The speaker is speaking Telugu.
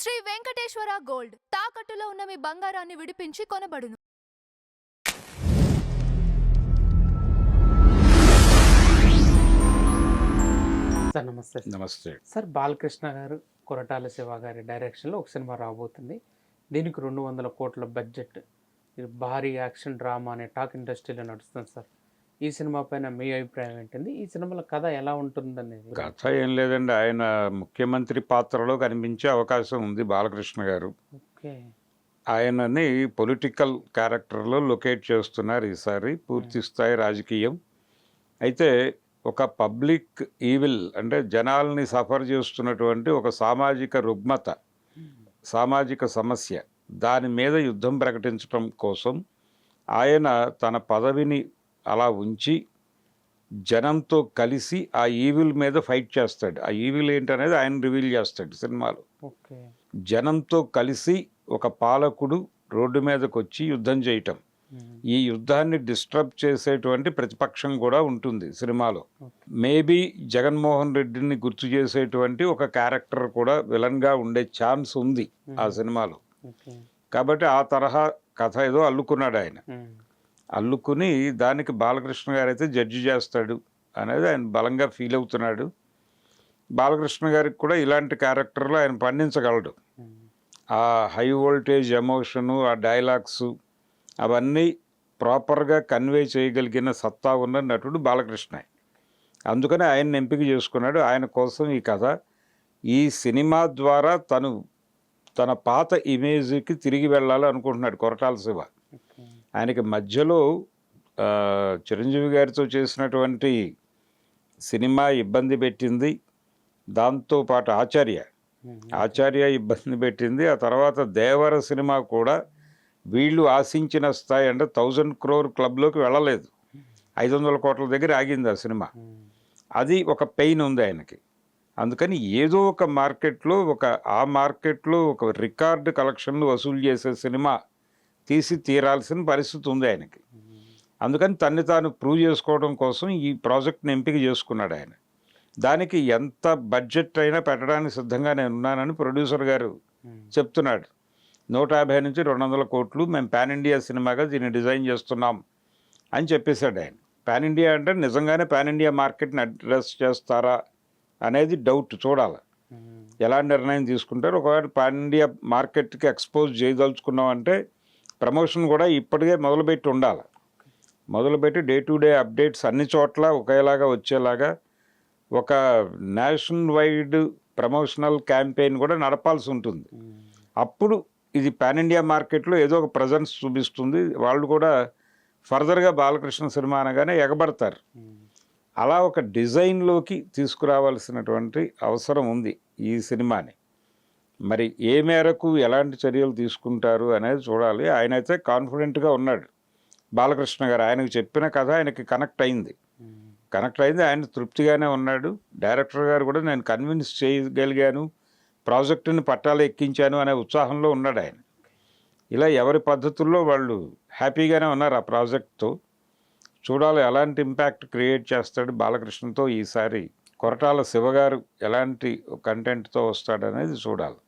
శ్రీ వెంకటేశ్వర గోల్డ్ తాకట్టులో ఉన్న మీ బంగారాన్ని విడిపించి కొనబడును. సార్ నమస్తే. నమస్తే. సార్ బాలకృష్ణ గారు, కొరటాల శివ గారి డైరెక్షన్లో ఒక సినిమా రాబోతుంది. దీనికి 200 కోట్ల బడ్జెట్, ఇది భారీ యాక్షన్ డ్రామా అనే టాక్ ఇండస్ట్రీలో నడుస్తుంది సార్. ఈ సినిమా పైన మీ అభిప్రాయం ఏంటండి? ఈ సినిమాలో కథ ఎలా ఉంటుందనేది? కథ ఏం లేదండి, ఆయన ముఖ్యమంత్రి పాత్రలో కనిపించే అవకాశం ఉంది బాలకృష్ణ గారు. ఓకే. ఆయనని పొలిటికల్ క్యారెక్టర్లో లొకేట్ చేస్తున్నారు ఈసారి, పూర్తి స్థాయి రాజకీయం. అయితే ఒక పబ్లిక్ ఈవిల్ అంటే జనాల్ని సఫర్ చేస్తున్నటువంటి ఒక సామాజిక రుగ్మత, సామాజిక సమస్య, దాని మీద యుద్ధం ప్రకటించడం కోసం ఆయన తన పదవిని అలా ఉంచి జనంతో కలిసి ఆ ఈవిల్ మీద ఫైట్ చేస్తాడు. ఆ ఈవిల్ ఏంటనేది ఆయన రివీల్ చేస్తాడు సినిమాలో. ఓకే. జనంతో కలిసి ఒక పాలకుడు రోడ్డు మీదకి వచ్చి యుద్ధం చేయటం, ఈ యుద్ధాన్ని డిస్టర్బ్ చేసేటువంటి ప్రతిపక్షం కూడా ఉంటుంది సినిమాలో. మేబీ జగన్మోహన్ రెడ్డిని గుర్తు చేసేటువంటి ఒక క్యారెక్టర్ కూడా విలన్గా ఉండే ఛాన్స్ ఉంది ఆ సినిమాలో. కాబట్టి ఆ తరహా కథ ఏదో అల్లుకున్నాడు ఆయన. అల్లుకుని దానికి బాలకృష్ణ గారు అయితే జడ్జి చేస్తాడు అనేది ఆయన బలంగా ఫీల్ అవుతున్నాడు. బాలకృష్ణ గారికి కూడా ఇలాంటి క్యారెక్టర్లో ఆయన పండించగలడు. ఆ హై వోల్టేజ్ ఎమోషను, ఆ డైలాగ్స్ అవన్నీ ప్రాపర్గా కన్వే చేయగలిగిన సత్తా ఉన్న నటుడు బాలకృష్ణ. అందుకని ఆయన్ని ఎంపిక చేసుకున్నాడు. ఆయన కోసం ఈ కథ, ఈ సినిమా ద్వారా తన పాత ఇమేజ్కి తిరిగి వెళ్ళాలి అనుకుంటున్నాడు కొరటాల శివ. ఆయనకి మధ్యలో చిరంజీవి గారితో చేసినటువంటి సినిమా ఇబ్బంది పెట్టింది, దాంతోపాటు ఆచార్య ఇబ్బంది పెట్టింది. ఆ తర్వాత దేవర సినిమా కూడా వీళ్ళు ఆశించిన స్థాయి అంటే 1000 crore క్లబ్లోకి వెళ్ళలేదు, 500 కోట్ల దగ్గర ఆగింది ఆ సినిమా. అది ఒక పెయిన్ ఉంది ఆయనకి. అందుకని ఏదో ఒక మార్కెట్లో ఒక రికార్డు కలెక్షన్లు వసూలు చేసే సినిమా తీసి తీరాల్సిన పరిస్థితి ఉంది ఆయనకి. అందుకని తన్ని తాను ప్రూవ్ చేసుకోవడం కోసం ఈ ప్రాజెక్ట్ని ఎంపిక చేసుకున్నాడు ఆయన. దానికి ఎంత బడ్జెట్ అయినా పెట్టడానికి సిద్ధంగా నేను ఉన్నానని ప్రొడ్యూసర్ గారు చెప్తున్నాడు. 150 నుంచి 200 కోట్లు మేము పాన్ ఇండియా సినిమాగా దీన్ని డిజైన్ చేస్తున్నాం అని చెప్పేశాడు ఆయన. పాన్ ఇండియా అంటే నిజంగానే పాన్ ఇండియా మార్కెట్ని అడ్రస్ చేస్తారా అనేది డౌట్, చూడాలి ఎలా నిర్ణయం తీసుకుంటారు. ఒకవేళ పాన్ ఇండియా మార్కెట్కి ఎక్స్పోజ్ చేయదలుచుకున్నాం అంటే ప్రమోషన్ కూడా ఇప్పటికే మొదలుపెట్టి ఉండాలి. మొదలుపెట్టి డే టు డే అప్డేట్స్ అన్ని చోట్ల ఒకేలాగా వచ్చేలాగా ఒక నేషన్ వైడ్ ప్రమోషనల్ క్యాంపెయిన్ కూడా నడపాల్సి ఉంటుంది. అప్పుడు ఇది పాన్ ఇండియా మార్కెట్లో ఏదో ఒక ప్రజెన్స్ చూపిస్తుంది. వాళ్ళు కూడా ఫర్దర్గా బాలకృష్ణ సినిమా అనగానే ఎగబడతారు. అలా ఒక డిజైన్లోకి తీసుకురావాల్సినటువంటి అవసరం ఉంది ఈ సినిమాని. మరి ఏ మేరకు ఎలాంటి చర్యలు తీసుకుంటారు అనేది చూడాలి. ఆయనైతే కాన్ఫిడెంట్గా ఉన్నాడు బాలకృష్ణ గారు. ఆయనకు చెప్పిన కథ ఆయనకి కనెక్ట్ అయింది, ఆయన తృప్తిగానే ఉన్నాడు. డైరెక్టర్ గారు కూడా నేను కన్విన్స్ చేయగలిగాను, ప్రాజెక్టుని పట్టాలు ఎక్కించాను అనే ఉత్సాహంలో ఉన్నాడు ఆయన. ఇలా ఎవరి పద్ధతుల్లో వాళ్ళు హ్యాపీగానే ఉన్నారు ఆ ప్రాజెక్ట్తో. చూడాలి ఎలాంటి ఇంపాక్ట్ క్రియేట్ చేస్తాడు బాలకృష్ణతో ఈసారి కొరటాల శివ గారు, ఎలాంటి కంటెంట్తో వస్తాడనేది చూడాలి.